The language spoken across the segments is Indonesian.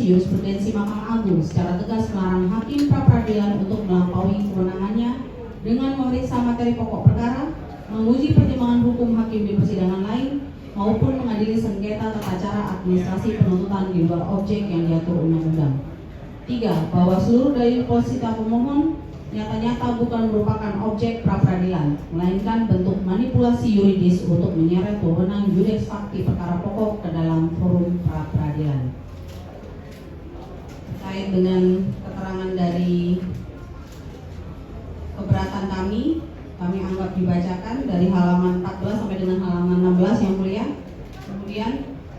jurisprudensi Mahkamah Agung secara tegas melarang hakim pra-peradilan untuk melampaui kewenangannya dengan memeriksa materi pokok perkara, menguji pertimbangan hukum hakim di persidangan lain, maupun mengadili sengketa tata cara administrasi penuntutan di luar objek yang diatur undang-undang. 3. Bahwa seluruh dalil posita pemohon nyata-nyata bukan merupakan objek pra-peradilan, melainkan bentuk manipulasi yuridis untuk menyeret wewenang judeks fakti perkara pokok ke dalam forum pra-peradilan. Terkait dengan keterangan dari keberatan kami anggap dibacakan dari halaman 14 sampai dengan halaman 16 yang mulia. Kemudian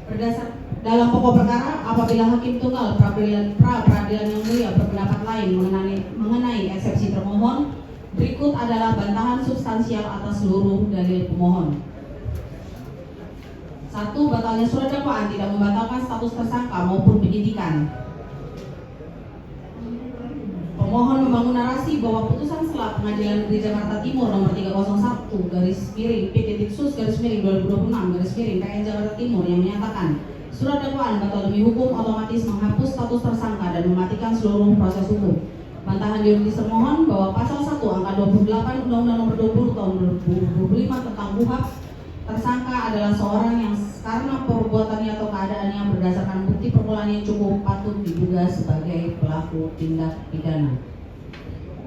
berdasar dalam pokok perkara, apabila hakim tunggal pra-peradilan yang mulia berpendapat lain mengenai eksepsi termohon, berikut adalah bantahan substansial atas seluruh dalil pemohon. 1. Batalnya surat dakwaan tidak membatalkan status tersangka maupun penyidikan. Pemohon membangun narasi bahwa putusan sela Pengadilan Negeri Jakarta Timur nomor 301 /P-Sus/2026/PN Jakarta Timur yang menyatakan surat dakwaan batal demi hukum otomatis menghapus status tersangka dan mematikan seluruh proses hukum. Bantahan yuridis termohon bahwa pasal 1 angka 28 Undang-Undang nomor 20 tahun 2025 tentang KUHP, tersangka adalah seorang yang karena perbuatannya atau keadaannya berdasarkan bukti permulaan yang cukup patut diduga sebagai pelaku tindak pidana.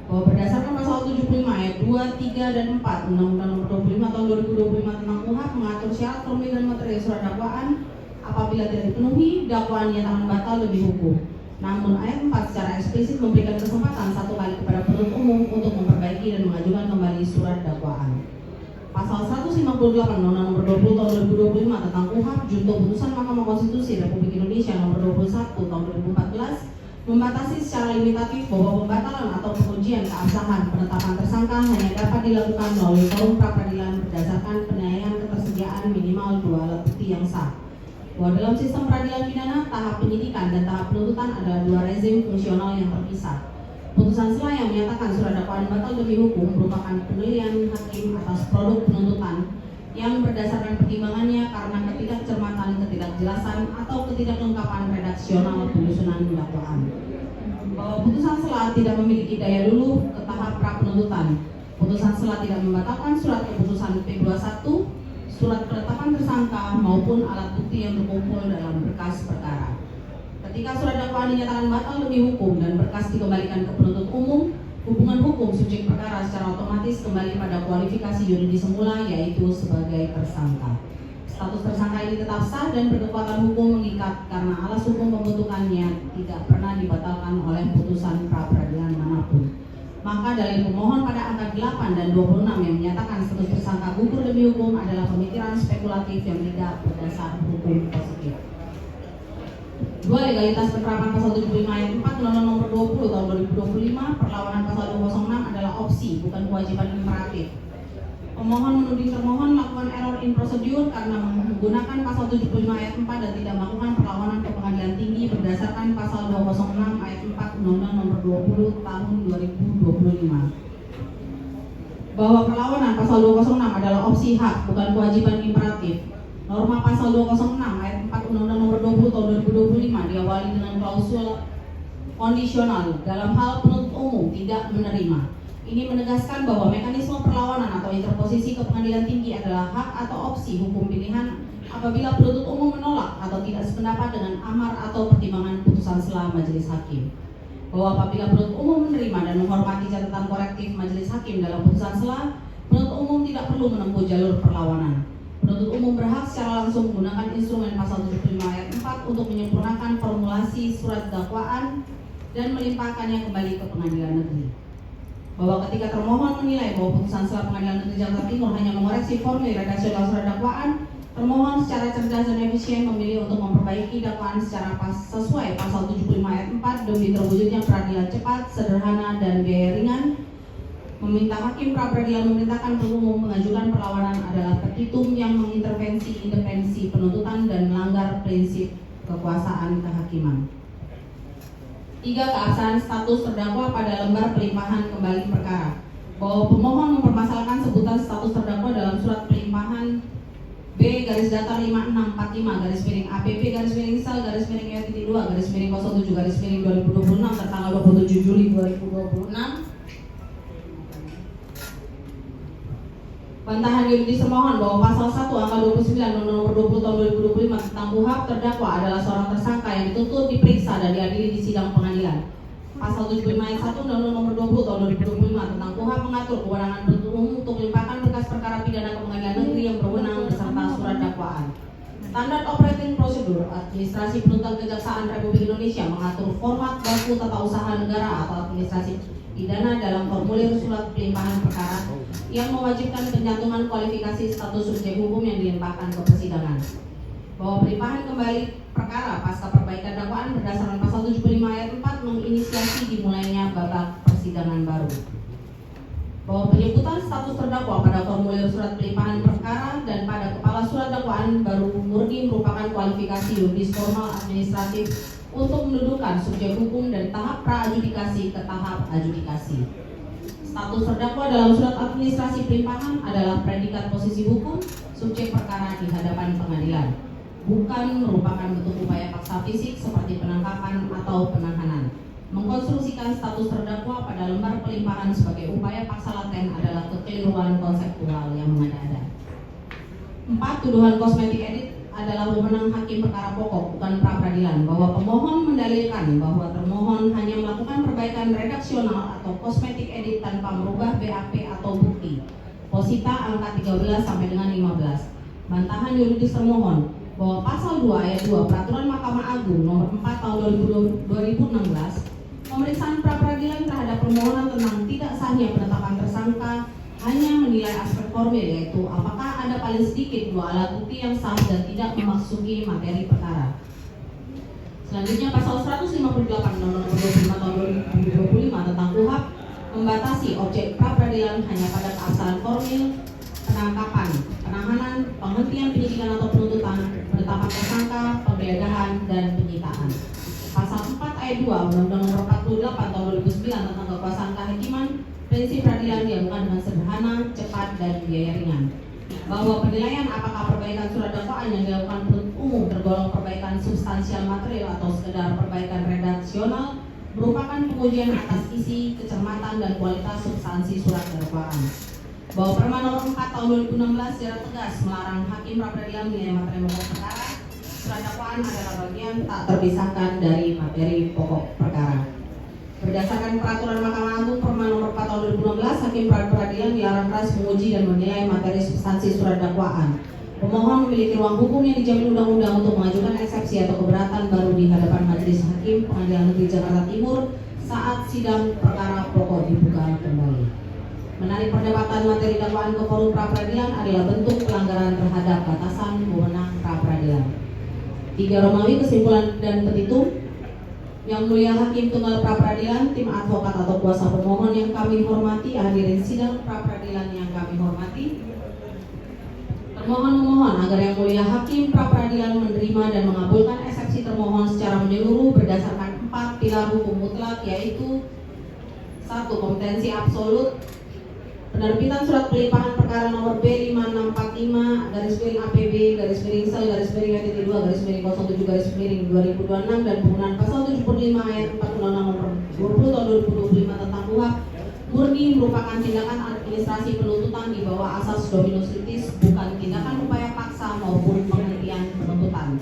Bahwa berdasarkan pasal 75 ayat 2, 3, dan 4 Undang-Undang nomor 25 tahun 2025 tentang KUHP mengatur syarat formil dan materi surat dakwaan. Apabila tidak dipenuhi, dakwaan dinyatakan batal demi hukum. Namun ayat 4 secara eksplisit memberikan kesempatan satu kali kepada penuntut umum untuk memperbaiki dan mengajukan kembali surat dakwaan. Pasal 158 Undang-Undang nomor 20 tahun 2025 tentang KUHP junto putusan Mahkamah Konstitusi Republik Indonesia nomor 21 tahun 2014 membatasi secara limitatif bahwa pembatalan atau pengujian keabsahan penetapan tersangka hanya dapat dilakukan melalui forum pra-peradilan berdasarkan penilaian ketersediaan minimal 2 alat bukti yang sah. Bahwa dalam sistem peradilan pidana, tahap penyidikan dan tahap penuntutan adalah 2 rezim fungsional yang terpisah. Putusan sela yang menyatakan surat dakwaan batal demi hukum merupakan penilaian hakim atas produk penuntutan yang berdasarkan pertimbangannya karena ketidakcermatan, ketidakjelasan, atau ketidaklengkapan redaksional penyusunan dakwaan. Bahwa putusan sela tidak memiliki daya luluh ke tahap pra penuntutan. Putusan sela tidak membatalkan surat keputusan P21, surat penetapan tersangka maupun alat bukti yang terkumpul dalam berkas perkara. Ketika surat dakwaan dinyatakan batal demi hukum dan berkas dikembalikan ke penuntut umum, hubungan hukum subjek perkara secara otomatis kembali pada kualifikasi yuridis semula, yaitu sebagai tersangka. Status tersangka ini tetap sah dan berkekuatan hukum mengikat karena alas hukum pembentukannya tidak pernah dibatalkan oleh putusan pra-peradilan manapun. Maka dalil pemohon pada angka 8 dan 26 yang menyatakan status tersangka gugur demi hukum adalah pemikiran spekulatif yang tidak berdasar hukum positif. 2. Legalitas penerapan pasal 75 ayat 4 Undang-Undang nomor 20 tahun 2025 perlawanan pasal 206 adalah opsi, bukan kewajiban imperatif. Pemohon menuding termohon melakukan error in procedure karena menggunakan pasal 75 ayat 4 dan tidak melakukan perlawanan ke pengadilan tinggi berdasarkan pasal 206 ayat 4 Undang-Undang nomor 20 tahun 2025. Bahwa perlawanan pasal 206 adalah opsi hak, bukan kewajiban imperatif. Norma pasal 206 ayat 4 Undang-Undang nomor 20 tahun 2025 diawali dengan klausul kondisional dalam hal penuntut umum tidak menerima. Ini menegaskan bahwa mekanisme perlawanan atau interposisi ke pengadilan tinggi adalah hak atau opsi hukum pilihan apabila penuntut umum menolak atau tidak sependapat dengan amar atau pertimbangan putusan sela majelis hakim. Bahwa apabila penuntut umum menerima dan menghormati catatan korektif majelis hakim dalam putusan sela, penuntut umum tidak perlu menempuh jalur perlawanan. Penuntut umum berhak secara langsung menggunakan instrumen pasal 75 ayat 4 untuk menyempurnakan formulasi surat dakwaan dan melimpahkannya kembali ke pengadilan negeri. Bahwa ketika termohon menilai bahwa putusan sela Pengadilan Negeri Jakarta Timur hanya mengoreksi formil redaksional surat dakwaan, termohon secara cerdas dan efisien memilih untuk memperbaiki dakwaan secara sesuai pasal 75 ayat 4 demi terwujudnya peradilan cepat, sederhana, dan biaya ringan. Meminta hakim pra-peradilan memerintahkan penuntut umum mengajukan perlawanan adalah petitum yang mengintervensi independensi penuntutan dan melanggar prinsip kekuasaan kehakiman. 3. Keabsahan status terdakwa pada lembar pelimpahan kembali perkara. Bahwa pemohon mempermasalahkan sebutan status terdakwa dalam surat pelimpahan B garis datar 5645 garis miring APP garis miring sel garis miring E.2 garis miring 07 garis miring 2026 tertanggal 27 Juli 2026. Bantahan Yudis termohon bahwa pasal 1 angka 29 nomor 20 tahun 2025 tentang KUHP terdakwa adalah seorang tersangka yang dituntut, diperiksa dan diadili di sidang pengadilan. Pasal 75 ayat 1 Undang-Undang nomor 20 tahun 2025 tentang KUHP mengatur kewenangan penuntut umum untuk melimpahkan berkas perkara pidana ke pengadilan negeri yang berwenang beserta surat dakwaan. Standar Operating Procedure Administrasi Penuntutan Kejaksaan Republik Indonesia mengatur format baku tata usaha negara atau administrasi pidana dalam formulir surat pelimpahan perkara yang mewajibkan pencantuman kualifikasi status subjek hukum yang dilimpahkan ke persidangan. Bahwa pelimpahan kembali perkara pasca perbaikan dakwaan berdasarkan pasal 75 ayat 4 menginisiasi dimulainya babak persidangan baru. Bahwa penyebutan status terdakwa pada formulir surat pelimpahan perkara dan pada kepala surat dakwaan baru murni merupakan kualifikasi yuridis formal administratif untuk mendudukan subjek hukum dari tahap pra-adjudikasi ke tahap adjudikasi. Status terdakwa dalam surat administrasi pelimpahan adalah predikat posisi hukum subjek perkara di hadapan pengadilan, bukan merupakan bentuk upaya paksa fisik seperti penangkapan atau penahanan. Mengkonstruksikan status terdakwa pada lembar pelimpahan sebagai upaya paksa laten adalah kekeliruan konseptual yang mengada-ada. 4. Tuduhan kosmetik edit adalah wewenang hakim perkara pokok, bukan pra-peradilan. Bahwa pemohon mendalilkan bahwa termohon hanya melakukan perbaikan redaksional atau kosmetik edit tanpa merubah BAP atau bukti. Posita angka 13 sampai dengan 15. Bantahan yuridis termohon bahwa pasal 2 ayat 2 Peraturan Mahkamah Agung nomor 4 tahun 2016 pemeriksaan pra-peradilan terhadap permohonan tentang tidak sahnya penetapan tersangka hanya menilai aspek formil, yaitu apakah ada paling sedikit 2 alat bukti yang sah dan tidak memasuki materi perkara. Selanjutnya pasal 158 nomor 25 tahun 2025 tentang KUHP membatasi objek pra-peradilan hanya pada keabsahan formil, penangkapan, penahanan, penghentian penyidikan atau penuntutan, penetapan tersangka, penggeledahan, dan penyitaan. Pasal 4 ayat 2 Undang-Undang nomor 48 tahun 2009 tentang kekuasaan kehakiman, prinsip peradilan dilakukan dengan sederhana, cepat, dan biaya ringan. Bahwa penilaian apakah perbaikan surat dakwaan yang dilakukan penuntut umum tergolong perbaikan substansial material atau sekedar perbaikan redaksional merupakan pengujian atas isi, kecermatan, dan kualitas substansi surat dakwaan. Bahwa Perma nomor 4 tahun 2016 secara tegas melarang hakim pra-peradilan menilai materi pokok perkara, surat dakwaan adalah bagian tak terpisahkan dari materi pokok perkara. Berdasarkan Peraturan Mahkamah Agung Perma nomor 4 tahun 2016, hakim pra-peradilan dilarang keras menguji dan menilai materi substansi surat dakwaan. Pemohon memiliki ruang hukum yang dijamin undang-undang untuk mengajukan eksepsi atau keberatan baru di hadapan Majelis Hakim Pengadilan Negeri Jakarta Timur saat sidang perkara pokok dibuka kembali. Menarik perdebatan materi dakwaan ke forum pra-peradilan adalah bentuk pelanggaran terhadap batasan wewenang pra-peradilan. 3 Romawi kesimpulan dan petitum. Yang Mulia Hakim Tunggal pra-peradilan, tim advokat atau kuasa pemohon yang kami hormati, hadirin sidang pra-peradilan yang kami hormati. Termohon memohon agar Yang Mulia Hakim pra-peradilan menerima dan mengabulkan eksepsi termohon secara menyeluruh berdasarkan 4 pilar hukum mutlak, yaitu 1. Kompetensi absolut. Penerbitan surat pelimpahan perkara nomor B5645 garis miring APB garis miring sel garis miring E.2 garis miring 07 garis miring 2026 dan penggunaan pasal 75 ayat 4 Undang-Undang nomor 20 tahun 2025 tentang KUHP murni merupakan tindakan administrasi penuntutan di bawah asas dominus litis, bukan tindakan upaya paksa maupun penghentian penuntutan.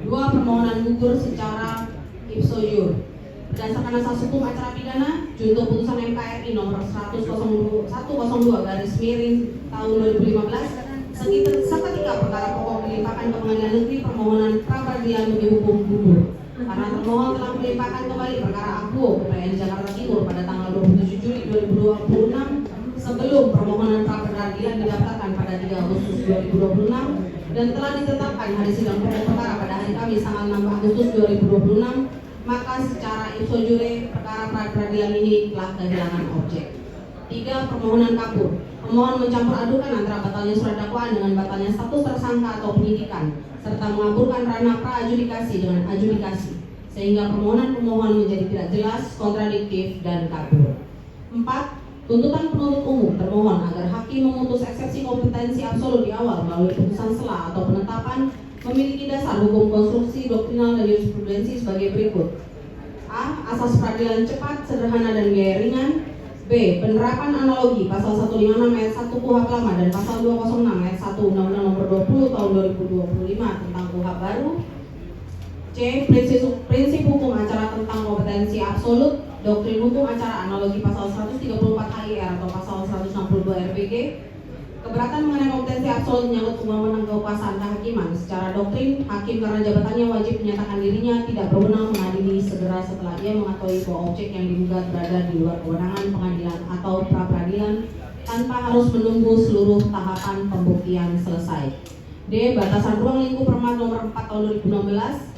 2. Permohonan gugur secara ipso iure. Berdasarkan asas hukum acara pidana, junto putusan MKRI nomor 102 garis miring tahun 2015, seketika perkara pokok dilimpahkan ke pengadilan negeri, permohonan pra-peradilan dihukum gugur karena termohon telah melimpahkan kembali perkara akuo ke PN Jakarta Timur pada tanggal 27 Juli 2026 sebelum permohonan pra-peradilan didaftarkan pada 3 Agustus 2026 dan telah ditetapkan hari sidang pokok perkara pada hari Kamis tanggal 6 Agustus 2026. Maka secara ipso iure perkara pra-peradilan ini telah kehilangan objek. 3. Permohonan kabur. Pemohon mencampur adukan antara batalnya surat dakwaan dengan batalnya status tersangka atau penyidikan, serta mengaburkan ranah pra-adjudikasi dengan adjudikasi, sehingga permohonan pemohon menjadi tidak jelas, kontradiktif, dan kabur. 4. Tuntutan penuntut umum termohon agar hakim memutus eksepsi kompetensi absolut di awal melalui putusan sela atau penetapan memiliki dasar hukum konstruksi, doktrinal, dan jurisprudensi sebagai berikut. A. Asas peradilan cepat, sederhana, dan biaya ringan. B. Penerapan analogi pasal 156 ayat 1 KUHP lama dan pasal 206 ayat 1 Undang-Undang Nomor 20 Tahun 2025 tentang KUHP baru. C. Prinsip hukum acara tentang kompetensi absolut, doktrin hukum acara analogi pasal 134 HIR atau pasal 162 RPG. Keberatan mengenai kompetensi absolut menyangkut wewenang kekuasaan kehakiman. Secara doktrin, hakim karena jabatannya wajib menyatakan dirinya tidak berwenang mengadili segera setelah ia mengetahui bahwa objek yang digugat berada di luar kewenangan pengadilan atau pra-peradilan tanpa harus menunggu seluruh tahapan pembuktian selesai. D. Batasan ruang lingkup Perma Nomor 4 Tahun 2016.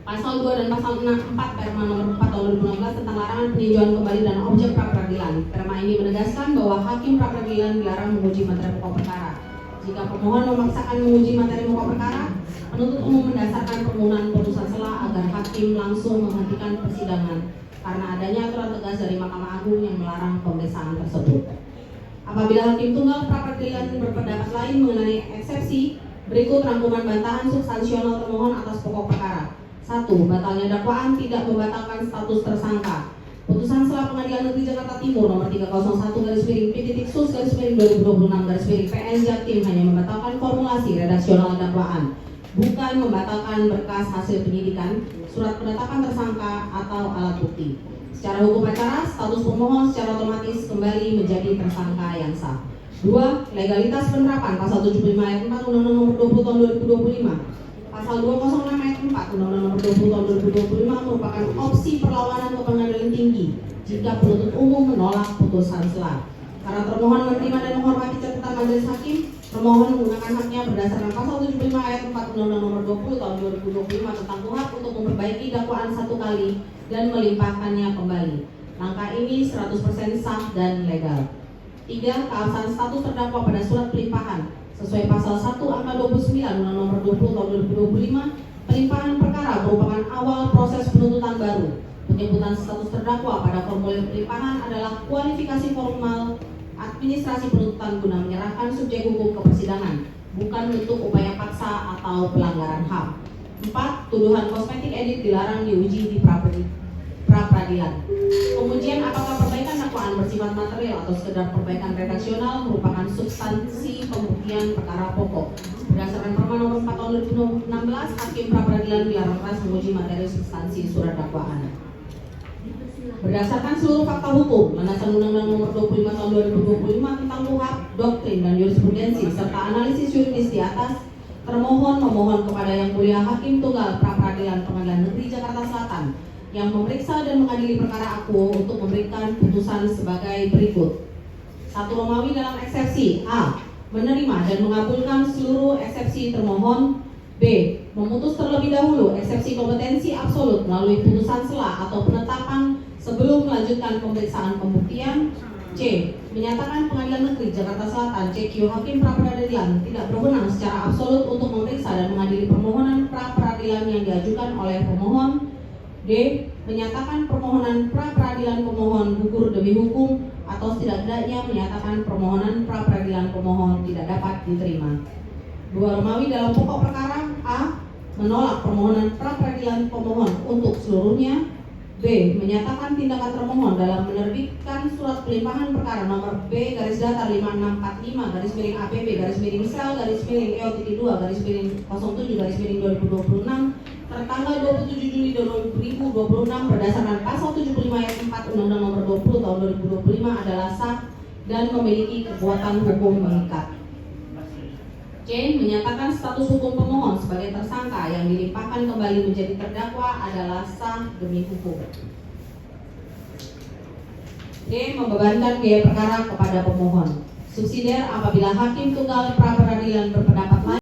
Pasal 2 dan pasal 4 Perma Nomor 4 Tahun 2016 tentang larangan peninjauan kembali dan objek pra-peradilan. Perma ini menegaskan bahwa hakim pra-peradilan dilarang menguji materi pokok perkara. Jika pemohon memaksakan menguji materi pokok perkara, penuntut umum mendasarkan penggunaan putusan sela agar hakim langsung menghentikan persidangan karena adanya aturan tegas dari Mahkamah Agung yang melarang pemeriksaan tersebut. Apabila hakim tunggal pra-peradilan berpendapat lain mengenai eksepsi, berikut rangkuman bantahan substansional termohon atas pokok perkara. 1. Batalnya dakwaan tidak membatalkan status tersangka. Putusan sela Pengadilan Negeri Jakarta Timur nomor 301/P.Sus/2026/PN Jaktim hanya membatalkan formulasi redaksional dakwaan, bukan membatalkan berkas hasil penyidikan, surat penetapan tersangka atau alat bukti. Secara hukum acara, status pemohon secara otomatis kembali menjadi tersangka yang sah. 2. Legalitas penerapan pasal 75 ayat 4 Undang-Undang Nomor 20 Tahun 2025. Pasal 206 ayat 4 Undang-Undang Nomor 20 Tahun 2025 merupakan opsi perlawanan ke pengadilan tinggi jika penuntut umum menolak putusan sela. Karena termohon menerima dan menghormati catatan majelis hakim, termohon menggunakan haknya berdasarkan pasal 75 ayat 4 Undang-Undang Nomor 20 Tahun 2025 tentang KUHP untuk memperbaiki dakwaan satu kali dan melimpahkannya kembali. Langkah ini 100% sah dan legal. 3. Keabsahan status terdakwa pada surat pelimpahan. Sesuai pasal 1 angka 29 Undang Nomor 20 Tahun 2025, pelimpahan perkara merupakan awal proses penuntutan baru. Penyebutan status terdakwa pada formulir pelimpahan adalah kualifikasi formal administrasi penuntutan guna menyerahkan subjek hukum ke persidangan, bukan bentuk upaya paksa atau pelanggaran HAM. 4. Tuduhan kosmetik edit dilarang diuji di pra-peradilan. Pengujian apakah perbaikan dakwaan bersifat material atau sekedar perbaikan redaksional merupakan substansi pembuktian perkara pokok. Berdasarkan Perma Nomor 4 Tahun 2016, hakim pra-peradilan dilarang keras menguji materi substansi surat dakwaan. Berdasarkan seluruh fakta hukum, landasan Undang-Undang Nomor 25 Tahun 2025 tentang KUHP, doktrin dan jurisprudensi serta analisis yuridis di atas, termohon memohon kepada Yang Mulia Hakim Tunggal Pra-Peradilan Pengadilan Negeri Jakarta Selatan yang memeriksa dan mengadili perkara akuo untuk memberikan putusan sebagai berikut. 1 Romawi dalam eksepsi. A. Menerima dan mengabulkan seluruh eksepsi termohon. B. Memutus terlebih dahulu eksepsi kompetensi absolut melalui putusan sela atau penetapan sebelum melanjutkan pemeriksaan pembuktian. C. Menyatakan Pengadilan Negeri Jakarta Selatan CQ Hakim Pra-Peradilan tidak berwenang secara absolut untuk memeriksa dan mengadili permohonan pra-peradilan yang diajukan oleh pemohon. D. Menyatakan permohonan pra-peradilan pemohon gugur demi hukum atau setidak-tidaknya menyatakan permohonan pra-peradilan pemohon tidak dapat diterima. 2 Romawi dalam pokok perkara. A. Menolak permohonan pra-peradilan pemohon untuk seluruhnya. B. Menyatakan tindakan termohon dalam menerbitkan surat pelimpahan perkara nomor B-Datar 5645-EO-2-07-2026 tertanggal 27 Juli 2026 berdasarkan pasal 75 ayat 4 Undang-Undang Nomor 20 Tahun 2025 adalah sah dan memiliki kekuatan hukum mengikat. C. Menyatakan status hukum pemohon sebagai tersangka yang dilimpahkan kembali menjadi terdakwa adalah sah demi hukum. D. Membebankan biaya perkara kepada pemohon. Subsidiar apabila hakim tunggal pra-peradilan berpendapat lain